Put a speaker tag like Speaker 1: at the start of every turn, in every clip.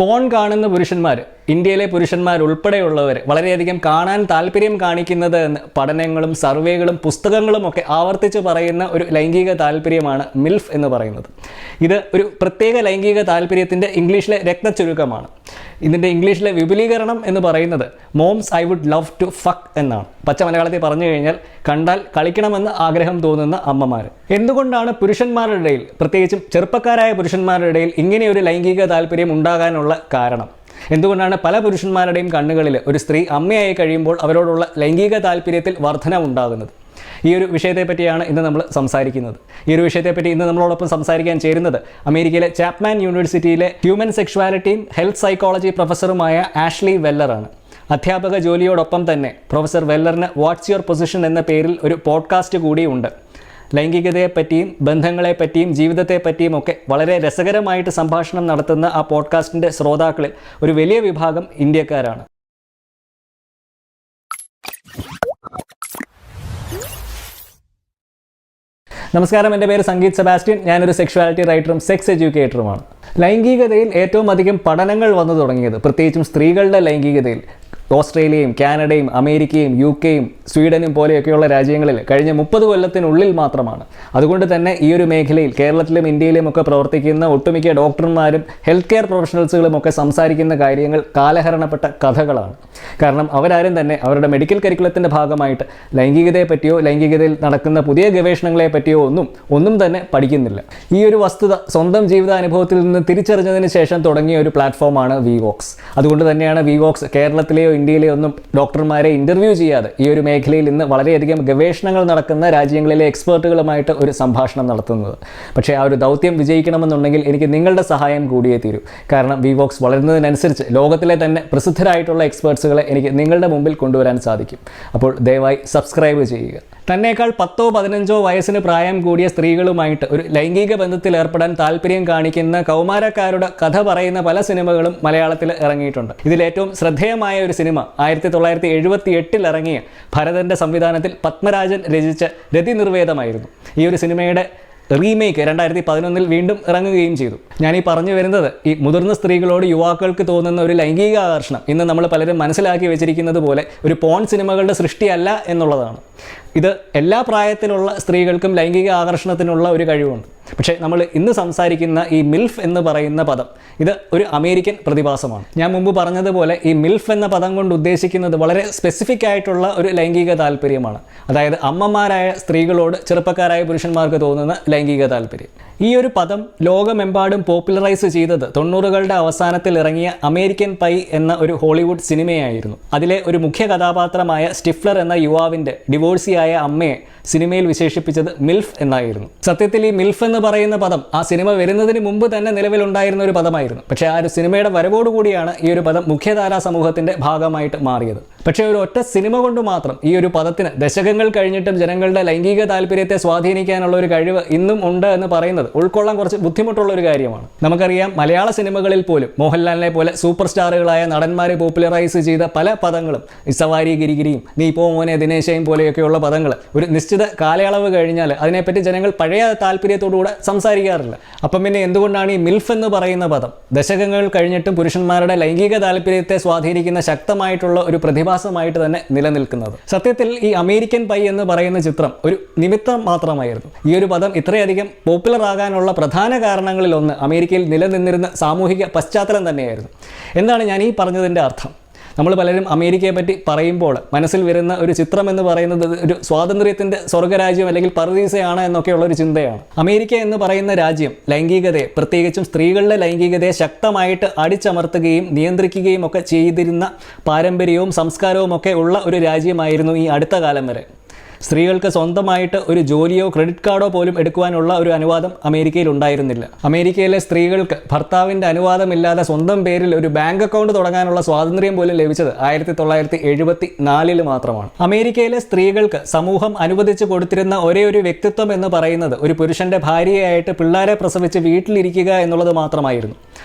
Speaker 1: Porn കാണുന്ന പുരുഷന്മാർ, ഇന്ത്യയിലെ പുരുഷന്മാരുൾപ്പെടെയുള്ളവർ വളരെയധികം കാണാൻ താല്പര്യം കാണിക്കുന്നത് എന്ന് പഠനങ്ങളും സർവേകളും പുസ്തകങ്ങളും ഒക്കെ ആവർത്തിച്ച് പറയുന്ന ഒരു ലൈംഗിക താല്പര്യമാണ് മിൽഫ് എന്ന് പറയുന്നത്. ഇത് ഒരു പ്രത്യേക ലൈംഗിക താല്പര്യത്തിൻ്റെ ഇംഗ്ലീഷിലെ രത്നച്ചുരുക്കമാണ്. ഇതിൻ്റെ ഇംഗ്ലീഷിലെ വിപുലീകരണം എന്ന് പറയുന്നത് moms I would love to fuck എന്നാണ്. പച്ച മലയാളത്തിൽ പറഞ്ഞു കഴിഞ്ഞാൽ കണ്ടാൽ കളിക്കണമെന്ന് ആഗ്രഹം തോന്നുന്ന അമ്മമാർ. എന്തുകൊണ്ടാണ് പുരുഷന്മാരുടെ ഇടയിൽ, പ്രത്യേകിച്ചും ചെറുപ്പക്കാരായ പുരുഷന്മാരുടെ ഇടയിൽ ഇങ്ങനെയൊരു ലൈംഗിക താല്പര്യം ഉണ്ടാകാനുള്ള കാരണം? എന്തുകൊണ്ടാണ് പല പുരുഷന്മാരുടെയും കണ്ണുകളിൽ ഒരു സ്ത്രീ അമ്മയായി കഴിയുമ്പോൾ അവരോടുള്ള ലൈംഗിക താല്പര്യത്തിൽ വർധനവുണ്ടാകുന്നത്? ഈ ഒരു വിഷയത്തെപ്പറ്റിയാണ് ഇന്ന് നമ്മൾ സംസാരിക്കുന്നത്. ഈ ഒരു വിഷയത്തെപ്പറ്റി ഇന്ന് നമ്മളോടൊപ്പം സംസാരിക്കാൻ ചേരുന്നത് അമേരിക്കയിലെ ചാപ്മാൻ യൂണിവേഴ്സിറ്റിയിലെ ഹ്യൂമൻ സെക്ഷുവാലിറ്റിയും ഹെൽത്ത് സൈക്കോളജി പ്രൊഫസറുമായ ആഷ്ലി വെല്ലറാണ്. അധ്യാപക ജോലിയോടൊപ്പം തന്നെ പ്രൊഫസർ വെല്ലറിന് വാട്ട്സ് യുവർ പൊസിഷൻ എന്ന പേരിൽ ഒരു പോഡ്കാസ്റ്റ് കൂടിയുണ്ട്. ലൈംഗികതയെപ്പറ്റിയും ബന്ധങ്ങളെപ്പറ്റിയും ജീവിതത്തെപ്പറ്റിയും ഒക്കെ വളരെ രസകരമായിട്ട് സംഭാഷണം നടത്തുന്ന ആ പോഡ്കാസ്റ്റിൻ്റെ ശ്രോതാക്കളിൽ ഒരു വലിയ വിഭാഗം ഇന്ത്യക്കാരാണ്. നമസ്കാരം, എൻ്റെ പേര് സംഗീത് സെബാസ്റ്റ്യൻ. ഞാനൊരു സെക്ഷുവാലിറ്റി റൈറ്ററും സെക്സ് എഡ്യൂക്കേറ്ററുമാണ്. ലൈംഗികതയിൽ ഏറ്റവും അധികം പഠനങ്ങൾ വന്നു തുടങ്ങിയത്, പ്രത്യേകിച്ചും സ്ത്രീകളുടെ ലൈംഗികതയിൽ, ഓസ്ട്രേലിയയും കാനഡയും അമേരിക്കയും UK-യും സ്വീഡനും പോലെയൊക്കെയുള്ള രാജ്യങ്ങളിൽ കഴിഞ്ഞ 30 കൊല്ലത്തിനുള്ളിൽ മാത്രമാണ്. അതുകൊണ്ട് തന്നെ ഈ ഒരു മേഖലയിൽ കേരളത്തിലും ഇന്ത്യയിലും ഒക്കെ പ്രവർത്തിക്കുന്ന ഒട്ടുമിക്ക ഡോക്ടർമാരും ഹെൽത്ത് കെയർ പ്രൊഫഷണൽസുകളും ഒക്കെ സംസാരിക്കുന്ന കാര്യങ്ങൾ കാലഹരണപ്പെട്ട കഥകളാണ്. കാരണം അവരാരും തന്നെ അവരുടെ മെഡിക്കൽ കരിക്കുലത്തിൻ്റെ ഭാഗമായിട്ട് ലൈംഗികതയെപ്പറ്റിയോ ലൈംഗികതയിൽ നടക്കുന്ന പുതിയ ഗവേഷണങ്ങളെ പറ്റിയോ ഒന്നും തന്നെ പഠിക്കുന്നില്ല. ഈ ഒരു വസ്തുത സ്വന്തം ജീവിതാനുഭവത്തിൽ നിന്ന് തിരിച്ചറിഞ്ഞതിന് ശേഷം തുടങ്ങിയ ഒരു പ്ലാറ്റ്ഫോമാണ് വിവോക്സ്. അതുകൊണ്ട് തന്നെയാണ് വിവോക്സ് കേരളത്തിലെയോ ഇന്ത്യയിലെ ഒന്നും ഡോക്ടർമാരെ ഇൻ്റർവ്യൂ ചെയ്യാതെ ഈ ഒരു മേഖലയിൽ ഇന്ന് വളരെയധികം ഗവേഷണങ്ങൾ നടക്കുന്ന രാജ്യങ്ങളിലെ എക്സ്പേർട്ടുകളുമായിട്ട് ഒരു സംഭാഷണം നടത്തുന്നത്. പക്ഷേ ആ ഒരു ദൗത്യം വിജയിക്കണമെന്നുണ്ടെങ്കിൽ എനിക്ക് നിങ്ങളുടെ സഹായം കൂടിയേ തീരൂ. കാരണം വിവോക്സ് വളരുന്നതിനനുസരിച്ച് ലോകത്തിലെ തന്നെ പ്രസിദ്ധരായിട്ടുള്ള എക്സ്പേർട്സുകളെ എനിക്ക് നിങ്ങളുടെ മുമ്പിൽ കൊണ്ടുവരാൻ സാധിക്കും. അപ്പോൾ ദയവായി സബ്സ്ക്രൈബ് ചെയ്യുക. തന്നേക്കാൾ 10-15 വയസ്സിന് പ്രായം കൂടിയ സ്ത്രീകളുമായിട്ട് ഒരു ലൈംഗിക ബന്ധത്തിൽ ഏർപ്പെടാൻ താല്പര്യം കാണിക്കുന്ന കൗമാരക്കാരുടെ കഥ പറയുന്ന പല സിനിമകളും മലയാളത്തിൽ ഇറങ്ങിയിട്ടുണ്ട്. ഇതിലേറ്റവും ശ്രദ്ധേയമായ ഒരു സിനിമ 1978 ഇറങ്ങിയ ഭരതൻ്റെ സംവിധാനത്തിൽ പത്മരാജൻ രചിച്ച രതിനിർവേദമായിരുന്നു. ഈ ഒരു സിനിമയുടെ റീമേക്ക് 2011 വീണ്ടും ഇറങ്ങുകയും ചെയ്തു. ഞാനീ പറഞ്ഞു വരുന്നത് ഈ മുതിർന്ന സ്ത്രീകളോട് യുവാക്കൾക്ക് തോന്നുന്ന ഒരു ലൈംഗിക ആകർഷണം ഇന്ന് നമ്മൾ പലരും മനസ്സിലാക്കി വെച്ചിരിക്കുന്നത് പോലെ ഒരു പോൺ സിനിമകളുടെ സൃഷ്ടിയല്ല എന്നുള്ളതാണ്. ഇത് എല്ലാ പ്രായത്തിലുള്ള സ്ത്രീകൾക്കും ലൈംഗിക ആകർഷണത്തിനുള്ള ഒരു കഴിവുണ്ട്. പക്ഷേ നമ്മൾ ഇന്ന് സംസാരിക്കുന്ന ഈ മിൽഫ് എന്ന് പറയുന്ന പദം, ഇത് ഒരു അമേരിക്കൻ പ്രതിഭാസമാണ്. ഞാൻ മുമ്പ് പറഞ്ഞതുപോലെ ഈ മിൽഫ് എന്ന പദം കൊണ്ട് ഉദ്ദേശിക്കുന്നത് വളരെ സ്പെസിഫിക് ആയിട്ടുള്ള ഒരു ലൈംഗിക താല്പര്യമാണ്. അതായത് അമ്മമാരായ സ്ത്രീകളോട് ചെറുപ്പക്കാരായ പുരുഷന്മാർക്ക് തോന്നുന്ന ലൈംഗിക താല്പര്യം. ഈ ഒരു പദം ലോകമെമ്പാടും പോപ്പുലറൈസ് ചെയ്തത് 90കളുടെ അവസാനത്തിൽ ഇറങ്ങിയ അമേരിക്കൻ പൈ എന്ന ഒരു ഹോളിവുഡ് സിനിമയായിരുന്നു. അതിലെ ഒരു മുഖ്യ കഥാപാത്രമായ സ്റ്റിഫ്ലർ എന്ന യുവാവിൻ്റെ ഡിവോഴ്സിയായ അമ്മയെ സിനിമയിൽ വിശേഷിപ്പിച്ചത് മിൽഫ് എന്നായിരുന്നു. സത്യത്തിൽ ഈ മിൽഫ് എന്ന് പറയുന്ന പദം ആ സിനിമ വരുന്നതിന് മുമ്പ് തന്നെ നിലവിലുണ്ടായിരുന്ന ഒരു പദമായിരുന്നു. പക്ഷേ ആ ഒരു സിനിമയുടെ വരവോടുകൂടിയാണ് ഈ ഒരു പദം മുഖ്യധാരാ സമൂഹത്തിൻ്റെ ഭാഗമായിട്ട് മാറിയത്. പക്ഷേ ഒരു ഒറ്റ സിനിമ കൊണ്ട് മാത്രം ഈ ഒരു പദത്തിന് ദശകങ്ങൾ കഴിഞ്ഞിട്ടും ജനങ്ങളുടെ ലൈംഗിക താല്പര്യത്തെ സ്വാധീനിക്കാനുള്ള ഒരു കഴിവ് ഇന്നും ഉണ്ട് എന്ന് പറയുന്നത് ഉൾക്കൊള്ളാൻ കുറച്ച് ബുദ്ധിമുട്ടുള്ള ഒരു കാര്യമാണ്. നമുക്കറിയാം, മലയാള സിനിമകളിൽ പോലും മോഹൻലാലിനെ പോലെ സൂപ്പർ സ്റ്റാറുകളായ നടന്മാരെ പോപ്പുലറൈസ് ചെയ്ത പല പദങ്ങളും, ഇസവാരി ഗിരിഗിരിയും നീ പോ മോനെ ദിനേശയും പോലെയൊക്കെയുള്ള പദങ്ങൾ ഒരു നിശ്ചിത കാലയളവ് കഴിഞ്ഞാൽ അതിനെപ്പറ്റി ജനങ്ങൾ പഴയ താല്പര്യത്തോടുകൂടെ സംസാരിക്കാറില്ല. അപ്പം പിന്നെ എന്തുകൊണ്ടാണ് ഈ മിൽഫ് എന്ന് പറയുന്ന പദം ദശകങ്ങൾ കഴിഞ്ഞിട്ടും പുരുഷന്മാരുടെ ലൈംഗിക താല്പര്യത്തെ സ്വാധീനിക്കുന്ന ശക്തമായിട്ടുള്ള ഒരു പ്രതിഭാസമായിട്ട് തന്നെ നിലനിൽക്കുന്നത്? സത്യത്തിൽ ഈ അമേരിക്കൻ പൈ എന്ന് പറയുന്ന ചിത്രം ഒരു നിമിത്തം മാത്രമായിരുന്നു. ഈ ഒരു പദം ഇത്രയധികം പോപ്പുലർ ആകാനുള്ള പ്രധാന കാരണങ്ങളിലൊന്ന് അമേരിക്കയിൽ നിലനിന്നിരുന്ന സാമൂഹിക പശ്ചാത്തലം തന്നെയായിരുന്നു. എന്താണ് ഞാൻ ഈ പറഞ്ഞതിൻ്റെ അർത്ഥം? നമ്മൾ പലരും അമേരിക്കയെ പറ്റി പറയുമ്പോൾ മനസ്സിൽ വരുന്ന ഒരു ചിത്രം എന്ന് പറയുന്നത് ഒരു സ്വാതന്ത്ര്യത്തിൻ്റെ സ്വർഗ്ഗരാജ്യം അല്ലെങ്കിൽ പറുദീസയാണ് എന്നൊക്കെയുള്ള ഒരു ചിന്തയാണ്. അമേരിക്ക എന്ന് പറയുന്ന രാജ്യം ലൈംഗികതയെ, പ്രത്യേകിച്ചും സ്ത്രീകളുടെ ലൈംഗികതയെ ശക്തമായിട്ട് അടിച്ചമർത്തുകയും നിയന്ത്രിക്കുകയും ഒക്കെ ചെയ്തിരുന്ന പാരമ്പര്യവും സംസ്കാരവും ഒക്കെ ഉള്ള ഒരു രാജ്യമായിരുന്നു ഈ അടുത്ത കാലം വരെ. സ്ത്രീകൾക്ക് സ്വന്തമായിട്ട് ഒരു ജോലിയോ ക്രെഡിറ്റ് കാർഡോ പോലും എടുക്കുവാനുള്ള ഒരു അനുവാദം അമേരിക്കയിൽ ഉണ്ടായിരുന്നില്ല. അമേരിക്കയിലെ സ്ത്രീകൾക്ക് ഭർത്താവിൻ്റെ അനുവാദമില്ലാതെ സ്വന്തം പേരിൽ ഒരു ബാങ്ക് അക്കൗണ്ട് തുടങ്ങാനുള്ള സ്വാതന്ത്ര്യം പോലും ലഭിച്ചത് 1974 മാത്രമാണ്. അമേരിക്കയിലെ സ്ത്രീകൾക്ക് സമൂഹം അനുവദിച്ചു കൊടുത്തിരുന്ന ഒരേ ഒരു വ്യക്തിത്വം എന്ന് പറയുന്നത് ഒരു പുരുഷന്റെ ഭാര്യയായിട്ട് പിള്ളേരെ പ്രസവിച്ച് വീട്ടിലിരിക്കുക എന്നുള്ളത് മാത്രമായിരുന്നു.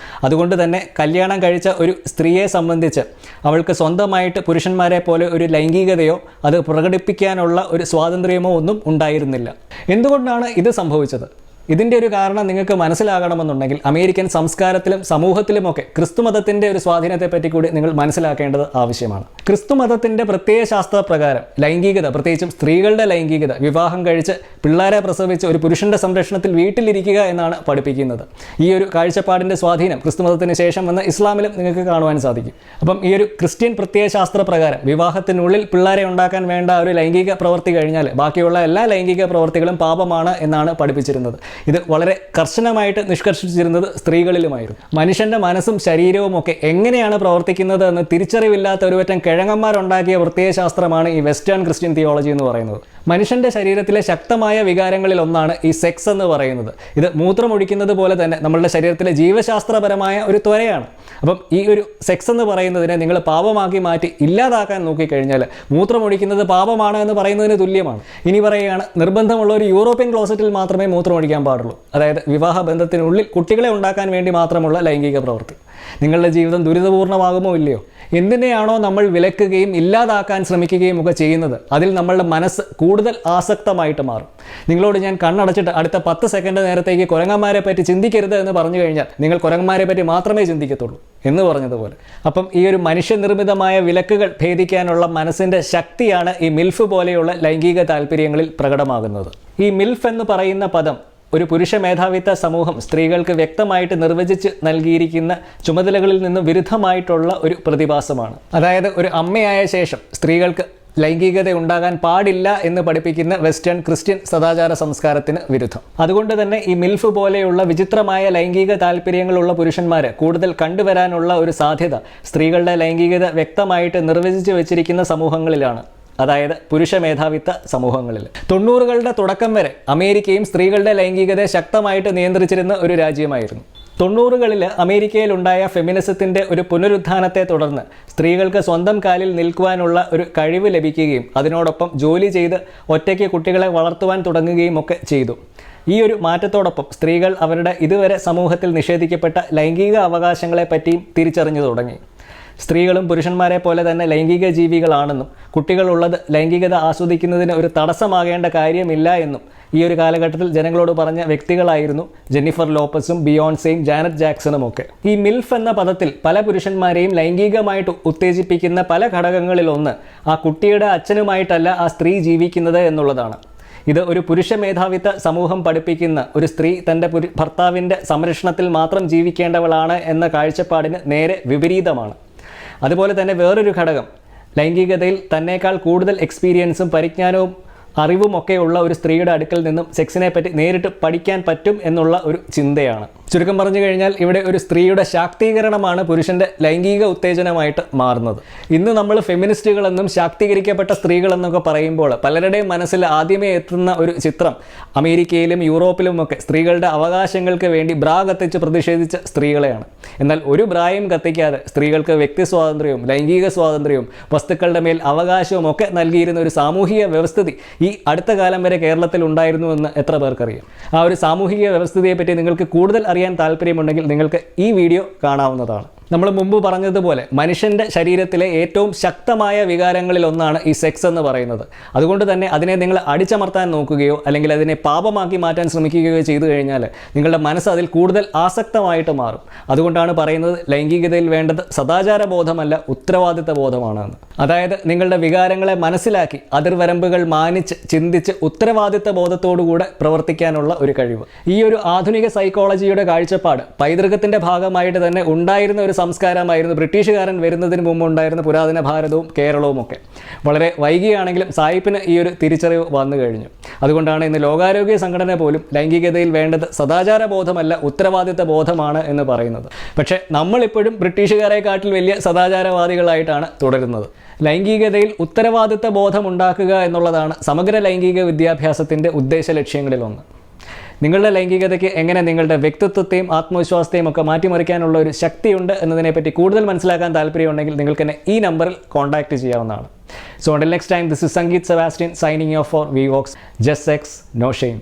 Speaker 1: അതുകൊണ്ട് തന്നെ കല്യാണം കഴിച്ച ഒരു സ്ത്രീയെ സംബന്ധിച്ച് അവൾക്ക് സ്വന്തമായിട്ട് പുരുഷന്മാരെ പോലെ ഒരു ലൈംഗികതയോ അത് പ്രകടിപ്പിക്കാനുള്ള ഒരു സ്വാതന്ത്ര്യമോ ഒന്നും ഉണ്ടായിരുന്നില്ല. എന്തുകൊണ്ടാണ് ഇത് സംഭവിച്ചത്? ഇതിൻ്റെ ഒരു കാരണം നിങ്ങൾക്ക് മനസ്സിലാകണമെന്നുണ്ടെങ്കിൽ അമേരിക്കൻ സംസ്കാരത്തിലും സമൂഹത്തിലുമൊക്കെ ക്രിസ്തുമതത്തിൻ്റെ ഒരു സ്വാധീനത്തെപ്പറ്റി കൂടി നിങ്ങൾ മനസ്സിലാക്കേണ്ടത് ആവശ്യമാണ്. ക്രിസ്തുമതത്തിൻ്റെ പ്രത്യയശാസ്ത്ര പ്രകാരം ലൈംഗികത, പ്രത്യേകിച്ചും സ്ത്രീകളുടെ ലൈംഗികത, വിവാഹം കഴിച്ച് പിള്ളേരെ പ്രസവിച്ച് ഒരു പുരുഷൻ്റെ സംരക്ഷണത്തിൽ വീട്ടിലിരിക്കുക എന്നാണ് പഠിപ്പിക്കുന്നത്. ഈ ഒരു കാഴ്ചപ്പാടിൻ്റെ സ്വാധീനം ക്രിസ്തുമതത്തിന് ശേഷം വന്ന ഇസ്ലാമിലും നിങ്ങൾക്ക് കാണുവാൻ സാധിക്കും. അപ്പം ഈ ഒരു ക്രിസ്ത്യൻ പ്രത്യയശാസ്ത്ര പ്രകാരം വിവാഹത്തിനുള്ളിൽ പിള്ളേരെ ഉണ്ടാക്കാൻ വേണ്ട ഒരു ലൈംഗിക പ്രവൃത്തി കഴിഞ്ഞാൽ ബാക്കിയുള്ള എല്ലാ ലൈംഗിക പ്രവൃത്തികളും പാപമാണ് എന്നാണ് പഠിപ്പിച്ചിരുന്നത്. ഇത് വളരെ കർശനമായിട്ട് നിഷ്കർഷിച്ചിരുന്നത് സ്ത്രീകളിലുമായിരുന്നു. മനുഷ്യൻ്റെ മനസ്സും ശരീരവും ഒക്കെ എങ്ങനെയാണ് പ്രവർത്തിക്കുന്നത് എന്ന് തിരിച്ചറിവില്ലാത്ത ഒരുപറ്റം കിഴങ്ങന്മാരുണ്ടാക്കിയ പ്രത്യയശാസ്ത്രമാണ് ഈ വെസ്റ്റേൺ ക്രിസ്ത്യൻ തിയോളജി എന്ന് പറയുന്നത്. മനുഷ്യൻ്റെ ശരീരത്തിലെ ശക്തമായ വികാരങ്ങളിൽ ഒന്നാണ് ഈ സെക്സ് എന്ന് പറയുന്നത്. ഇത് മൂത്രമൊഴിക്കുന്നത് പോലെ തന്നെ നമ്മളുടെ ശരീരത്തിലെ ജീവശാസ്ത്രപരമായ ഒരു ത്വരയാണ്. അപ്പം ഈ ഒരു സെക്സ് എന്ന് പറയുന്നതിനെ നിങ്ങൾ പാപമാക്കി മാറ്റി ഇല്ലാതാക്കാൻ നോക്കിക്കഴിഞ്ഞാൽ മൂത്രമൊഴിക്കുന്നത് പാപമാണ് എന്ന് പറയുന്നതിന് തുല്യമാണ്. ഇനി പറയുകയാണ്, നിർബന്ധമുള്ള ഒരു യൂറോപ്യൻ ക്ലോസറ്റിൽ മാത്രമേ മൂത്രമൊഴിക്കാൻ പാടുള്ളൂ. അതായത് വിവാഹ ബന്ധത്തിനുള്ളിൽ കുട്ടികളെ ഉണ്ടാക്കാൻ വേണ്ടി മാത്രമുള്ള ലൈംഗിക പ്രവൃത്തി. നിങ്ങളുടെ ജീവിതം ദുരിതപൂർണ്ണമാകുമോ ഇല്ലയോ? എന്തിനെയാണോ നമ്മൾ വിലക്കുകയും ഇല്ലാതാക്കാൻ ശ്രമിക്കുകയും ഒക്കെ ചെയ്യുന്നത്, അതിൽ നമ്മളുടെ മനസ്സ് കൂടുതൽ ആസക്തമായിട്ട് മാറും. നിങ്ങളോട് ഞാൻ കണ്ണടച്ചിട്ട് അടുത്ത 10 സെക്കൻഡ് നേരത്തേക്ക് കുരങ്ങന്മാരെ പറ്റി ചിന്തിക്കരുത് എന്ന് പറഞ്ഞു കഴിഞ്ഞാൽ നിങ്ങൾ കുരങ്ങന്മാരെ പറ്റി മാത്രമേ ചിന്തിക്കത്തുള്ളൂ എന്ന് പറഞ്ഞതുപോലെ. അപ്പം ഈ ഒരു മനുഷ്യനിർമ്മിതമായ വിലക്കുകൾ ഭേദിക്കാനുള്ള മനസ്സിൻ്റെ ശക്തിയാണ് ഈ മിൽഫ് പോലെയുള്ള ലൈംഗിക താല്പര്യങ്ങളിൽ പ്രകടമാകുന്നത്. ഈ മിൽഫ് എന്ന് പറയുന്ന പദം ഒരു പുരുഷ മേധാവിത്വ സമൂഹം സ്ത്രീകൾക്ക് വ്യക്തമായിട്ട് നിർവചിച്ച് നൽകിയിരിക്കുന്ന ചുമതലകളിൽ നിന്ന് വിരുദ്ധമായിട്ടുള്ള ഒരു പ്രതിഭാസമാണ്. അതായത് ഒരു അമ്മയായ ശേഷം സ്ത്രീകൾക്ക് ലൈംഗികത ഉണ്ടാകാൻ പാടില്ല എന്ന് പഠിപ്പിക്കുന്ന വെസ്റ്റേൺ ക്രിസ്ത്യൻ സദാചാര സംസ്കാരത്തിന് വിരുദ്ധം. അതുകൊണ്ട് തന്നെ ഈ മിൽഫ് പോലെയുള്ള വിചിത്രമായ ലൈംഗിക താല്പര്യങ്ങളുള്ള പുരുഷന്മാരെ കൂടുതൽ കണ്ടുവരാനുള്ള ഒരു സാധ്യത സ്ത്രീകളുടെ ലൈംഗികത വ്യക്തമായിട്ട് നിർവചിച്ച് വെച്ചിരിക്കുന്ന സമൂഹങ്ങളിലാണ്. അതായത് പുരുഷ മേധാവിത്വ സമൂഹങ്ങളിൽ. 90കളുടെ തുടക്കം വരെ അമേരിക്കയും സ്ത്രീകളുടെ ലൈംഗികതയെ ശക്തമായിട്ട് നിയന്ത്രിച്ചിരുന്ന ഒരു രാജ്യമായിരുന്നു. 90കളിൽ അമേരിക്കയിലുണ്ടായ ഫെമിനിസത്തിൻ്റെ ഒരു പുനരുത്ഥാനത്തെ തുടർന്ന് സ്ത്രീകൾക്ക് സ്വന്തം കാലിൽ നിൽക്കുവാനുള്ള ഒരു കഴിവ് ലഭിക്കുകയും അതിനോടൊപ്പം ജോലി ചെയ്ത് ഒറ്റയ്ക്ക് കുട്ടികളെ വളർത്തുവാൻ തുടങ്ങുകയും ഒക്കെ ചെയ്തു. ഈ ഒരു മാറ്റത്തോടൊപ്പം സ്ത്രീകൾ അവരുടെ ഇതുവരെ സമൂഹത്തിൽ നിഷേധിക്കപ്പെട്ട ലൈംഗിക അവകാശങ്ങളെപ്പറ്റിയും തിരിച്ചറിഞ്ഞു തുടങ്ങി. സ്ത്രീകളും പുരുഷന്മാരെ പോലെ തന്നെ ലൈംഗിക ജീവികളാണെന്നും കുട്ടികളുള്ളത് ലൈംഗികത ആസ്വദിക്കുന്നതിന് ഒരു തടസ്സമാകേണ്ട കാര്യമില്ല എന്നും ഈ ഒരു കാലഘട്ടത്തിൽ ജനങ്ങളോട് പറഞ്ഞ വ്യക്തികളായിരുന്നു ജെന്നിഫർ ലോപ്പസും ബിയോൺസെയും ജാനറ്റ് ജാക്സണും ഒക്കെ. ഈ മിൽഫ് എന്ന പദത്തിൽ പല പുരുഷന്മാരെയും ലൈംഗികമായിട്ട് ഉത്തേജിപ്പിക്കുന്ന പല ഘടകങ്ങളിലൊന്ന് ആ കുട്ടിയുടെ അച്ഛനുമായിട്ടല്ല ആ സ്ത്രീ ജീവിക്കുന്നത് എന്നുള്ളതാണ്. ഇത് ഒരു പുരുഷ മേധാവിത്വ സമൂഹം പഠിപ്പിക്കുന്ന ഒരു സ്ത്രീ തൻ്റെ ഭർത്താവിൻ്റെ സംരക്ഷണത്തിൽ മാത്രം ജീവിക്കേണ്ടവളാണ് എന്ന കാഴ്ചപ്പാടിന് നേരെ വിപരീതമാണ്. അതുപോലെ തന്നെ വേറൊരു ഘടകം, ലൈംഗികതയിൽ തന്നേക്കാൾ കൂടുതൽ എക്സ്പീരിയൻസും പരിജ്ഞാനവും അറിവുമൊക്കെയുള്ള ഒരു സ്ത്രീയുടെ അടുക്കൽ നിന്നും സെക്സിനെ പറ്റി നേരിട്ട് പഠിക്കാൻ പറ്റും എന്നുള്ള ഒരു ചിന്തയാണ്. ചുരുക്കം പറഞ്ഞു കഴിഞ്ഞാൽ ഇവിടെ ഒരു സ്ത്രീയുടെ ശാക്തീകരണമാണ് പുരുഷൻ്റെ ലൈംഗിക ഉത്തേജനമായിട്ട് മാറുന്നത്. ഇന്ന് നമ്മൾ ഫെമിനിസ്റ്റുകളെന്നും ശാക്തീകരിക്കപ്പെട്ട സ്ത്രീകളെന്നൊക്കെ പറയുമ്പോൾ പലരുടെയും മനസ്സിൽ ആദ്യമേ എത്തുന്ന ഒരു ചിത്രം അമേരിക്കയിലും യൂറോപ്പിലുമൊക്കെ സ്ത്രീകളുടെ അവകാശങ്ങൾക്ക് വേണ്ടി ബ്രാ കത്തിച്ച് പ്രതിഷേധിച്ച സ്ത്രീകളെയാണ്. എന്നാൽ ഒരു ബ്രായും കത്തിക്കാതെ സ്ത്രീകൾക്ക് വ്യക്തി സ്വാതന്ത്ര്യവും ലൈംഗിക സ്വാതന്ത്ര്യവും വസ്തുക്കളുടെ മേൽ അവകാശവും ഒക്കെ നൽകിയിരുന്ന ഒരു സാമൂഹിക വ്യവസ്ഥിതി ഈ അടുത്ത കാലം വരെ കേരളത്തിൽ ഉണ്ടായിരുന്നുവെന്ന് എത്ര പേർക്കറിയാം? ആ ഒരു സാമൂഹിക വ്യവസ്ഥിതിയെപ്പറ്റി നിങ്ങൾക്ക് കൂടുതൽ അറിയാൻ താല്പര്യമുണ്ടെങ്കിൽ നിങ്ങൾക്ക് ഈ വീഡിയോ കാണാവുന്നതാണ്. നമ്മൾ മുമ്പ് പറഞ്ഞതുപോലെ മനുഷ്യൻ്റെ ശരീരത്തിലെ ഏറ്റവും ശക്തമായ വികാരങ്ങളിൽ ഒന്നാണ് ഈ സെക്സ് എന്ന് പറയുന്നത്. അതുകൊണ്ട് തന്നെ അതിനെ നിങ്ങൾ അടിച്ചമർത്താൻ നോക്കുകയോ അല്ലെങ്കിൽ അതിനെ പാപമാക്കി മാറ്റാൻ ശ്രമിക്കുകയോ ചെയ്തു കഴിഞ്ഞാൽ നിങ്ങളുടെ മനസ്സ് അതിൽ കൂടുതൽ ആസക്തമായിട്ട് മാറും. അതുകൊണ്ടാണ് പറയുന്നത് ലൈംഗികതയിൽ വേണ്ടത് സദാചാര ബോധമല്ല, ഉത്തരവാദിത്ത ബോധമാണെന്ന്. അതായത് നിങ്ങളുടെ വികാരങ്ങളെ മനസ്സിലാക്കി അതിർവരമ്പുകൾ മാനിച്ച് ചിന്തിച്ച് ഉത്തരവാദിത്ത ബോധത്തോടുകൂടെ പ്രവർത്തിക്കാനുള്ള ഒരു കഴിവ്. ഈ ഒരു ആധുനിക സൈക്കോളജിയുടെ കാഴ്ചപ്പാട് പൈതൃകത്തിൻ്റെ ഭാഗമായിട്ട് തന്നെ ഉണ്ടായിരുന്ന ഒരു സംസ്കാരമായിരുന്നു ബ്രിട്ടീഷുകാരൻ വരുന്നതിന് മുമ്പ് ഉണ്ടായിരുന്ന പുരാതന ഭാരതവും കേരളവും ഒക്കെ. വളരെ വൈകിയാണെങ്കിലും സായിപ്പിന് ഈ ഒരു തിരിച്ചറിവ് വന്നു കഴിഞ്ഞു. അതുകൊണ്ടാണ് ഇന്ന് ലോകാരോഗ്യ സംഘടന പോലും ലൈംഗികതയിൽ വേണ്ടത് സദാചാര ബോധമല്ല, ഉത്തരവാദിത്ത ബോധമാണ് എന്ന് പറയുന്നത്. പക്ഷേ നമ്മളിപ്പോഴും ബ്രിട്ടീഷുകാരെക്കാട്ടിൽ വലിയ സദാചാരവാദികളായിട്ടാണ് തുടരുന്നത്. ലൈംഗികതയിൽ ഉത്തരവാദിത്ത ബോധം ഉണ്ടാക്കുക എന്നുള്ളതാണ് സമഗ്ര ലൈംഗിക വിദ്യാഭ്യാസത്തിൻ്റെ ഉദ്ദേശ ലക്ഷ്യങ്ങളിലൊന്ന്. നിങ്ങളുടെ ലൈംഗികതയ്ക്ക് എങ്ങനെ നിങ്ങളുടെ വ്യക്തിത്വത്തെയും ആത്മവിശ്വാസത്തെയും ഒക്കെ മാറ്റിമറിക്കാനുള്ള ഒരു ശക്തിയുണ്ട് എന്നതിനെപ്പറ്റി കൂടുതൽ മനസ്സിലാക്കാൻ താല്പര്യമുണ്ടെങ്കിൽ നിങ്ങൾക്ക് എന്നെ ഈ നമ്പറിൽ കോൺടാക്റ്റ് ചെയ്യാവുന്നതാണ്. So until next time, this is Sangeet Sebastian signing off for VVox. Just sex, no shame.